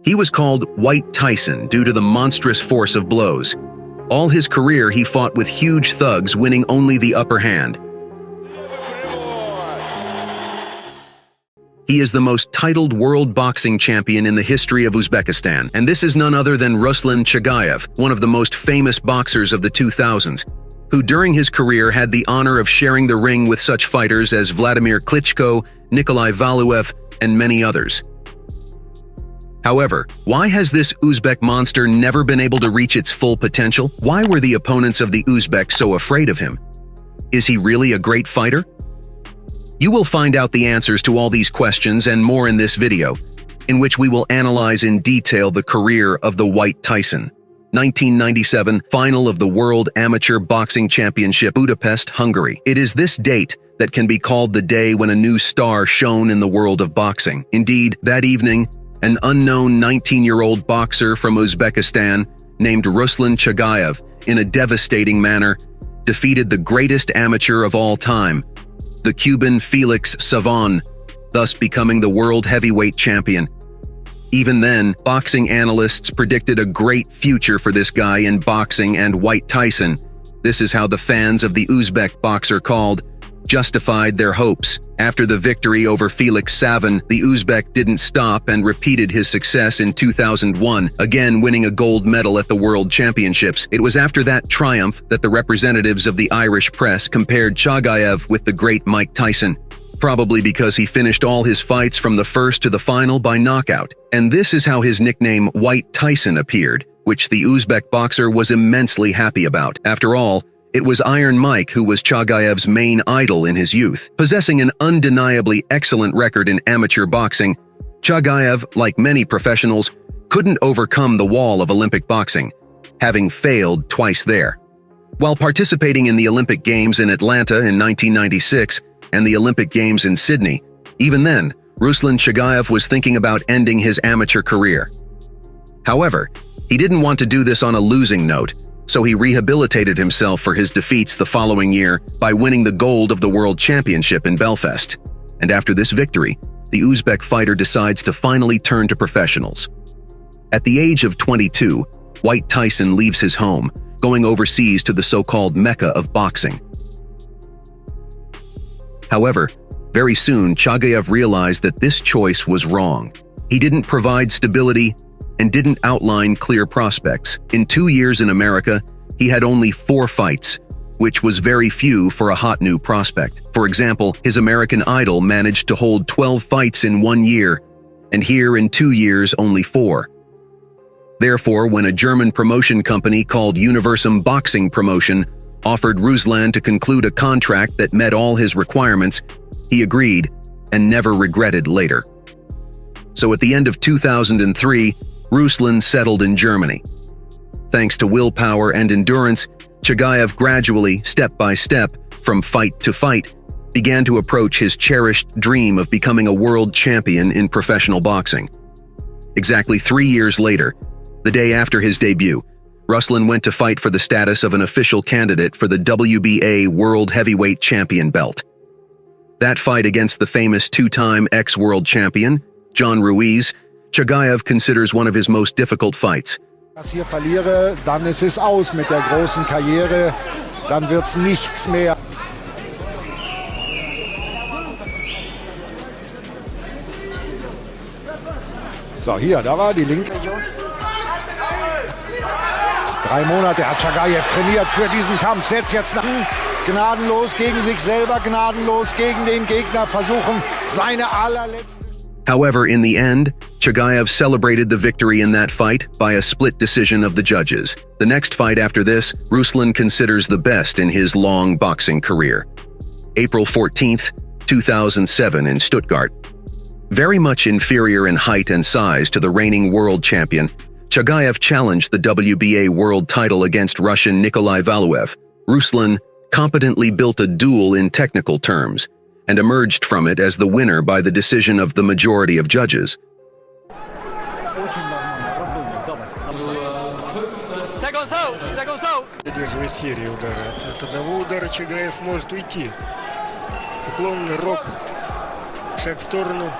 He was called White Tyson due to the monstrous force of blows. All his career he fought with huge thugs, winning only the upper hand. He is the most titled world boxing champion in the history of Uzbekistan, and this is none other than Ruslan Chagaev, one of the most famous boxers of the 2000s, who during his career had the honor of sharing the ring with such fighters as Vladimir Klitschko, Nikolai Valuev, and many others. However, why has this Uzbek monster never been able to reach its full potential? Why were the opponents of the Uzbek so afraid of him? Is he really a great fighter? You will find out the answers to all these questions and more in this video, in which we will analyze in detail the career of the White Tyson. 1997 Final of the World Amateur Boxing Championship, Budapest, Hungary. It is this date that can be called the day when a new star shone in the world of boxing. Indeed, that evening, an unknown 19-year-old boxer from Uzbekistan named Ruslan Chagaev, in a devastating manner, defeated the greatest amateur of all time, the Cuban Felix Savon, thus becoming the world heavyweight champion. Even then, boxing analysts predicted a great future for this guy in boxing, and White Tyson, this is how the fans of the Uzbek boxer called, justified their hopes. After the victory over Felix Savon, the Uzbek didn't stop and repeated his success in 2001, again winning a gold medal at the World Championships. It was after that triumph that the representatives of the Irish press compared Chagaev with the great Mike Tyson, probably because he finished all his fights from the first to the final by knockout. And this is how his nickname White Tyson appeared, which the Uzbek boxer was immensely happy about. After all, it was Iron Mike who was Chagaev's main idol in his youth. Possessing an undeniably excellent record in amateur boxing, Chagaev, like many professionals, couldn't overcome the wall of Olympic boxing, having failed twice there. While participating in the Olympic Games in Atlanta in 1996 and the Olympic Games in Sydney, even then, Ruslan Chagaev was thinking about ending his amateur career. However, he didn't want to do this on a losing note, so he rehabilitated himself for his defeats the following year by winning the gold of the World Championship in Belfast. And after this victory, the Uzbek fighter decides to finally turn to professionals. At the age of 22, White Tyson leaves his home, going overseas to the so-called Mecca of boxing. However, very soon Chagaev realized that this choice was wrong. He didn't provide stability and didn't outline clear prospects. In 2 years in America, he had only 4 fights, which was very few for a hot new prospect. For example, his American idol managed to hold 12 fights in 1 year, and here in 2 years only 4. Therefore, when a German promotion company called Universum Boxing Promotion offered Ruslan to conclude a contract that met all his requirements, he agreed and never regretted later. So at the end of 2003, Ruslan settled in Germany. Thanks to willpower and endurance, Chagaev gradually, step by step, from fight to fight, began to approach his cherished dream of becoming a world champion in professional boxing. Exactly 3 years later, the day after his debut, Ruslan went to fight for the status of an official candidate for the WBA World Heavyweight Champion belt. That fight against the famous 2-time ex-world champion, John Ruiz, Chagaev considers one of his most difficult fights. Das hier verliere, dann ist es aus mit der großen Karriere, dann wird's nichts mehr. So, hier, da war die linke. 3 Monate hat Chagaev trainiert für diesen Kampf. Setzt jetzt nach gnadenlos gegen sich selber, gnadenlos gegen den Gegner, versuchen seine allerletzte. However, in the end, Chagaev celebrated the victory in that fight by a split decision of the judges. The next fight after this, Ruslan considers the best in his long boxing career. April 14th, 2007 in Stuttgart. Very much inferior in height and size to the reigning world champion, Chagaev challenged the WBA world title against Russian Nikolai Valuev. Ruslan competently built a duel in technical terms, and emerged from it as the winner by the decision of the majority of judges. Серия ударов. От одного удара Чагаев может уйти. Уклонный рок, шаг в сторону.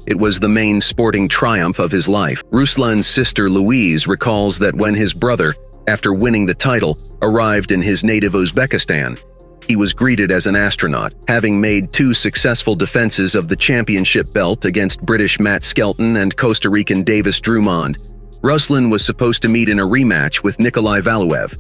It was the main sporting triumph of his life. Ruslan's sister Louise recalls that when his brother, after winning the title, arrived in his native Uzbekistan, he was greeted as an astronaut, having made 2 successful defenses of the championship belt against British Matt Skelton and Costa Rican Davis Drummond. Ruslan was supposed to meet in a rematch with Nikolai Valuev.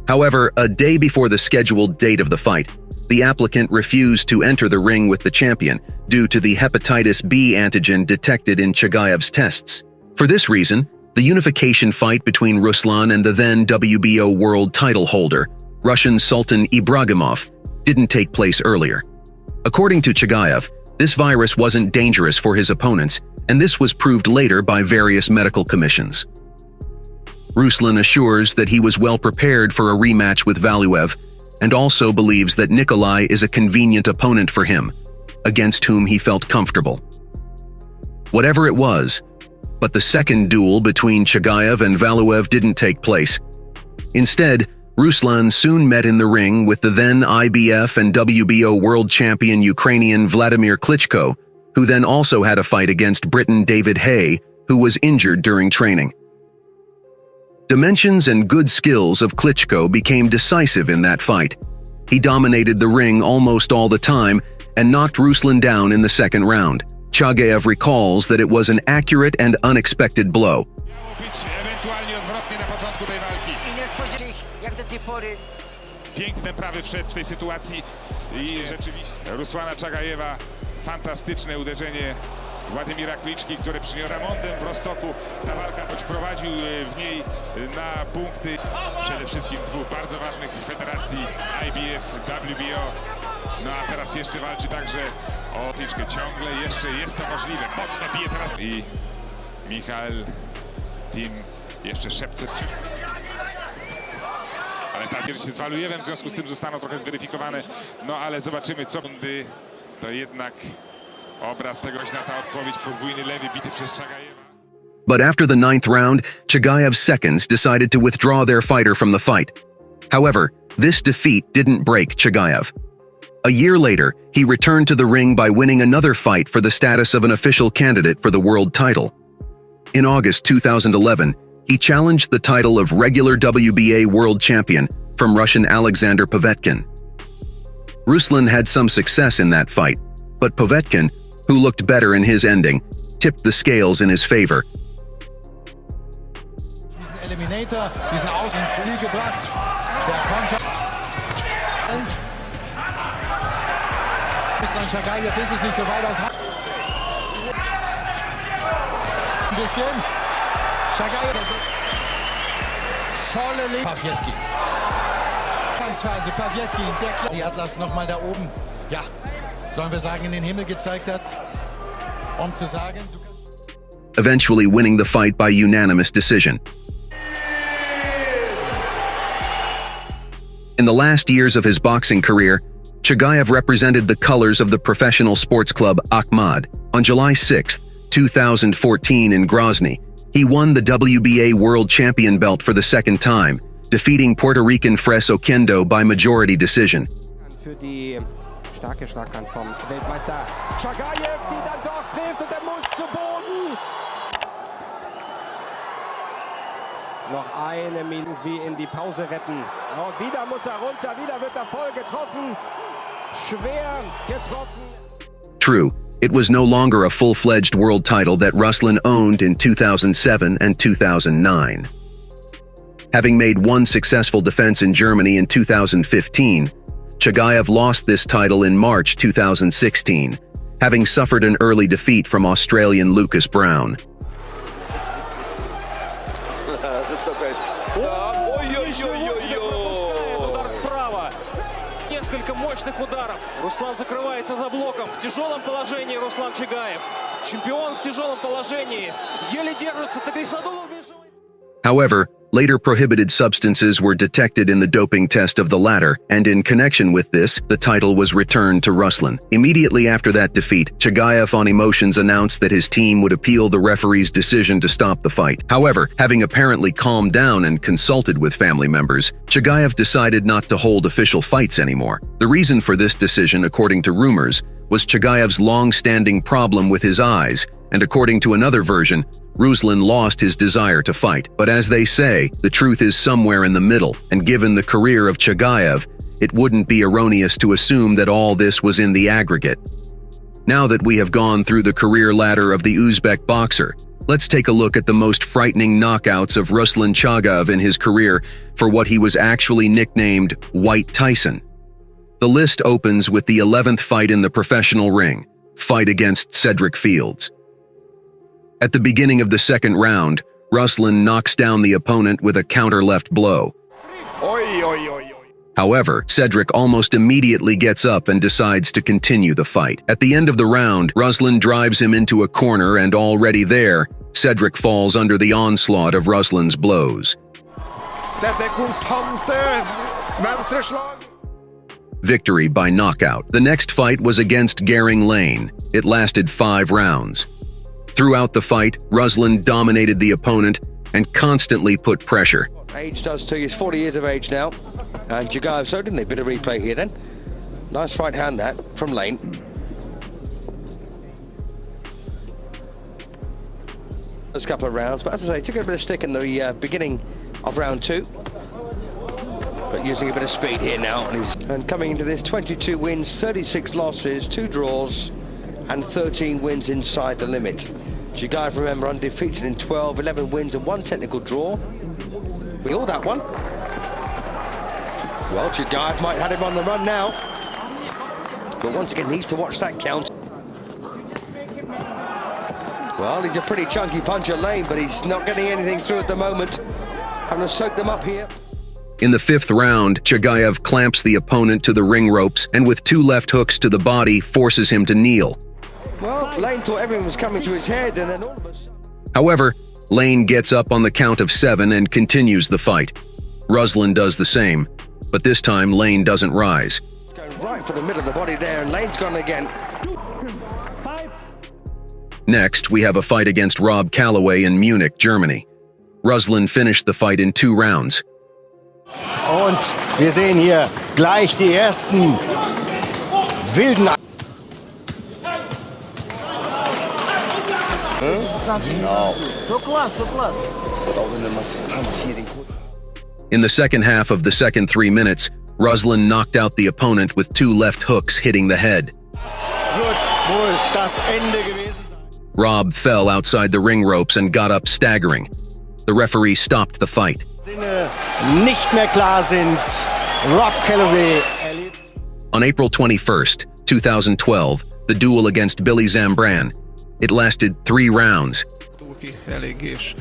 However, a day before the scheduled date of the fight, the applicant refused to enter the ring with the champion due to the hepatitis B antigen detected in Chagaev's tests. For this reason, the unification fight between Ruslan and the then WBO world title holder, Russian Sultan Ibragimov, didn't take place earlier. According to Chagaev, this virus wasn't dangerous for his opponents, and this was proved later by various medical commissions. Ruslan assures that he was well prepared for a rematch with Valuev and also believes that Nikolai is a convenient opponent for him, against whom he felt comfortable. Whatever it was, but the second duel between Chagaev and Valuev didn't take place. Instead, Ruslan soon met in the ring with the then IBF and WBO world champion Ukrainian Vladimir Klitschko, who then also had a fight against Briton David Haye, who was injured during training. Dimensions and good skills of Klitschko became decisive in that fight. He dominated the ring almost all the time and knocked Ruslan down in the second round. Chagaev recalls that it was an accurate and unexpected blow. Piękne prawy wszedł w tej sytuacji i rzeczywiście Rusłana Chagaeva, fantastyczne uderzenie Władimira Kliczki, który przyniósł remontem w Rostoku. Ta walka prowadził w niej na punkty przede wszystkim 2 bardzo ważnych federacji IBF, WBO. No a teraz jeszcze walczy także o Kliczkę. Ciągle jeszcze jest to możliwe. Mocno bije teraz i Michał Tim jeszcze szepce. Ale ta pierwsza z Valuevem, w związku z tym zostaną trochę zweryfikowane. No ale zobaczymy, co będzie. To jednak obraz tego, na ta odpowiedź, podwójny lewy bity przez Chagaeva. But after the 9th round, Chagaev's seconds decided to withdraw their fighter from the fight. However, this defeat didn't break Chagaev. A year later, he returned to the ring by winning another fight for the status of an official candidate for the world title. In August 2011, he challenged the title of regular WBA world champion from Russian Alexander Povetkin. Ruslan had some success in that fight, but Povetkin, who looked better in his ending, tipped the scales in his favor. Diesen Eliminator, diesen Aus ins Ziel gebracht. Der Konter. Ruslan Chagaev ist es nicht so weit aus. Ein bisschen. Chagaev. Volle Leben. Povetkin. Phase Povetkin, der die Atlas nochmal da oben. Ja, sollen wir sagen, in den Himmel gezeigt hat, zu sagen, eventually winning the fight by unanimous decision. In the last years of his boxing career, Chagaev represented the colors of the professional sports club Akhmat. On July 6, 2014 in Grozny, he won the WBA World Champion belt for the second time, defeating Puerto Rican Fres Oquendo by majority decision. Für die starke Schlaghand vom Weltmeister Chagaev, die dann doch trifft und er muss zu Boden. Noch eine Minute wie in die Pause retten. Und wieder muss er runter, wieder wird er voll getroffen. Schwer getroffen. True, it was no longer a full-fledged world title that Ruslan owned in 2007 and 2009. Having made one successful defense in Germany in 2015, Chagaev lost this title in March 2016, having suffered an early defeat from Australian Lucas Brown. Несколько мощных ударов. Руслан закрывается за блоком. В тяжелом положении Руслан Чагаев. Чемпион в тяжелом положении. Еле держится. However, Later prohibited substances were detected in the doping test of the latter, and in connection with this, the title was returned to Ruslan. Immediately after that defeat, Chagaev on emotions announced that his team would appeal the referee's decision to stop the fight. However, having apparently calmed down and consulted with family members, Chagaev decided not to hold official fights anymore. The reason for this decision, according to rumors, was Chagaev's long-standing problem with his eyes, and according to another version, Ruslan lost his desire to fight. But as they say, the truth is somewhere in the middle, and given the career of Chagaev, it wouldn't be erroneous to assume that all this was in the aggregate. Now that we have gone through the career ladder of the Uzbek boxer, let's take a look at the most frightening knockouts of Ruslan Chagaev in his career for what he was actually nicknamed White Tyson. The list opens with the 11th fight in the professional ring, fight against Cedric Fields. At the beginning of the second round, Ruslan knocks down the opponent with a counter left blow. However, Cedric almost immediately gets up and decides to continue the fight. At the end of the round, Ruslan drives him into a corner, and already there, Cedric falls under the onslaught of Ruslan's blows. Victory by knockout. The next fight was against Gering Lane. It lasted 5 rounds. Throughout the fight, Ruslan dominated the opponent and constantly put pressure. Age does too. He's 40 years of age now. And Chagaev, so didn't they? Bit of replay here then. Nice right hand that from Lane. First couple of rounds, but as I say, took a bit of stick in the beginning of round 2. But using a bit of speed here now. And coming into this, 22 wins, 36 losses, 2 draws, and 13 wins inside the limit. Chagaev, remember, undefeated in 12, 11 wins and 1 technical draw. We all that one. Well, Chagaev might have him on the run now. But once again, needs to watch that count. Well, he's a pretty chunky puncher, Lane, but he's not getting anything through at the moment. Having to soak them up here. In the 5th round, Chagaev clamps the opponent to the ring ropes and with 2 left hooks to the body forces him to kneel. Well, Lane thought everything was coming to his head, and then all of a sudden... However, Lane gets up on the count of 7 and continues the fight. Ruslan does the same, but this time Lane doesn't rise. Going right for the middle of the body there, and Lane's gone again. Next, we have a fight against Rob Calloway in Munich, Germany. Ruslan finished the fight in 2 rounds. Und wir sehen hier gleich die ersten wilden... In the second half of the second 3 minutes, Ruslan knocked out the opponent with 2 left hooks hitting the head. Rob fell outside the ring ropes and got up staggering. The referee stopped the fight. Nicht mehr klar sind. Rob Calloway. On April 21st, 2012, the duel against Billy Zambran. It lasted 3 rounds. Eléggé és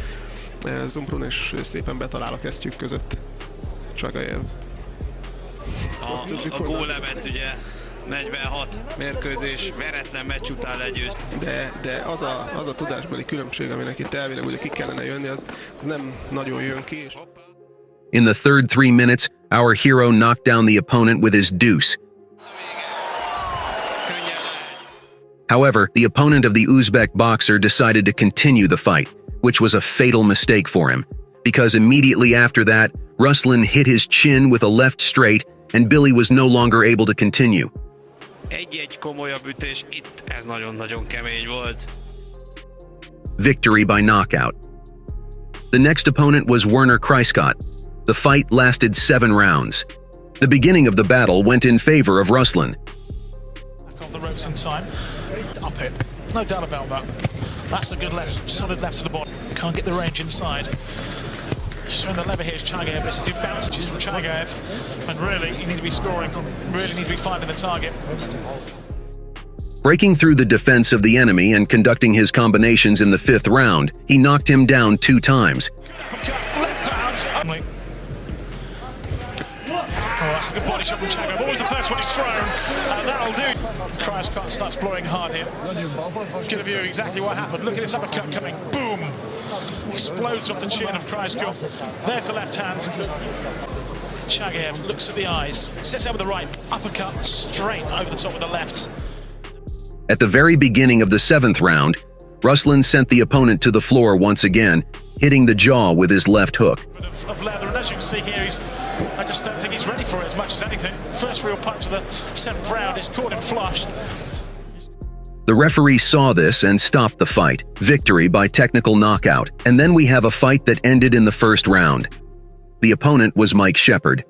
zombrón és szépen betalál a kesztyűk között Chagaev. A gólement ugye 46 mérkőzés, veretlen meccs után legyőzt. De az a tudásbeli különbség, aminek itt elvileg ugye ki kellene jönni, az nem nagyon jön ki. In the third 3 minutes, our hero knocked down the opponent with his deuce. However, the opponent of the Uzbek boxer decided to continue the fight, which was a fatal mistake for him, because immediately after that, Ruslan hit his chin with a left straight, and Billy was no longer able to continue. Egy-egy komolyabb ütés, itt ez nagyon-nagyon kemény volt. Victory by knockout. The next opponent was Werner Kreiscott. The fight lasted 7 rounds. The beginning of the battle went in favor of Ruslan. Back on the ropes in time. Up it. No doubt about that. That's a good left, solid left to the body. Can't get the range inside. Showing the lever here is Chagaev. This is good bounces from Chagaev. And really, you need to be scoring. Really need to be finding the target. Breaking through the defense of the enemy and conducting his combinations in the 5th round, he knocked him down 2 times. Left out. Oh, that's a good body shot from Chagaev. Always the first one he's thrown. That'll do. Kreiscott starts blowing hard here. Get a view of exactly what happened. Look at this uppercut coming. Boom. Explodes off the chin of Chagaev. There's the left hand. Chagaev looks at the eyes, sets out with the right, uppercut straight over the top with the left. At the very beginning of the 7th round, Ruslan sent the opponent to the floor once again, hitting the jaw with his left hook. Of leather, and as you can see here, I just don't think he's ready for it as much as anything. First real punch of the 7th round, it's caught him flush. The referee saw this and stopped the fight. Victory by technical knockout. And then we have a fight that ended in the 1st round. The opponent was Mike Shepard.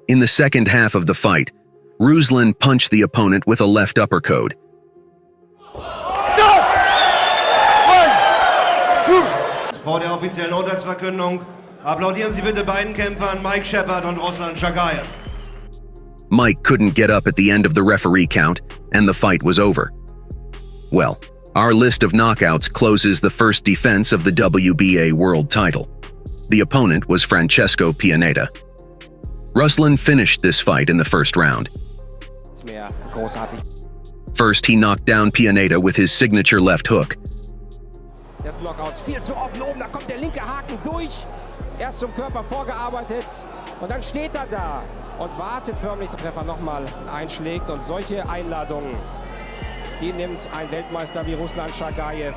In the second half of the fight, Ruslan punched the opponent with a left uppercut. Vor der offiziellen Urteilsverkündung applaudieren Sie bitte beiden Kämpfern, Mike Shepard und Ruslan Chagaev. Mike couldn't get up at the end of the referee count, and the fight was over. Well, our list of knockouts closes the first defense of the WBA world title. The opponent was Francesco Pianeta. Ruslan finished this fight in the 1st round. First, he knocked down Pianeta with his signature left hook. Das Knockouts viel zu offen oben, da kommt der linke Haken durch. Erst zum Körper vorgearbeitet und dann steht er da und wartet förmlich, der Treffer nochmal einschlägt. Und solche Einladungen, die nimmt ein Weltmeister wie Ruslan Chagaev.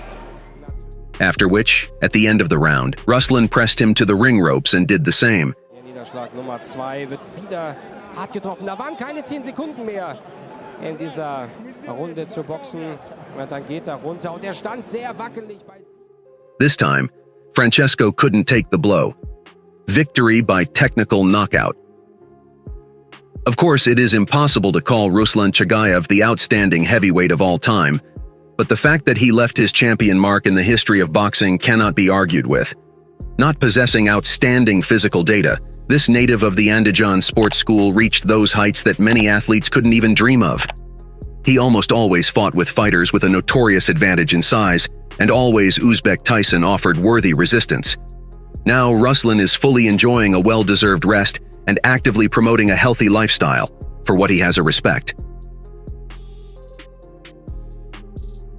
After which, at the end of the round, Ruslan pressed him to the ring ropes and did the same. Der Niederschlag Nummer 2 wird wieder hart getroffen. Da waren keine 10 Sekunden mehr in dieser Runde zu boxen. Und dann geht er runter und er stand sehr wackelig bei. This time, Francesco couldn't take the blow. Victory by technical knockout. Of course, it is impossible to call Ruslan Chagaev the outstanding heavyweight of all time, but the fact that he left his champion mark in the history of boxing cannot be argued with. Not possessing outstanding physical data, this native of the Andijan sports school reached those heights that many athletes couldn't even dream of. He almost always fought with fighters with a notorious advantage in size, and always Uzbek Tyson offered worthy resistance. Now Ruslan is fully enjoying a well-deserved rest and actively promoting a healthy lifestyle, for what he has a respect.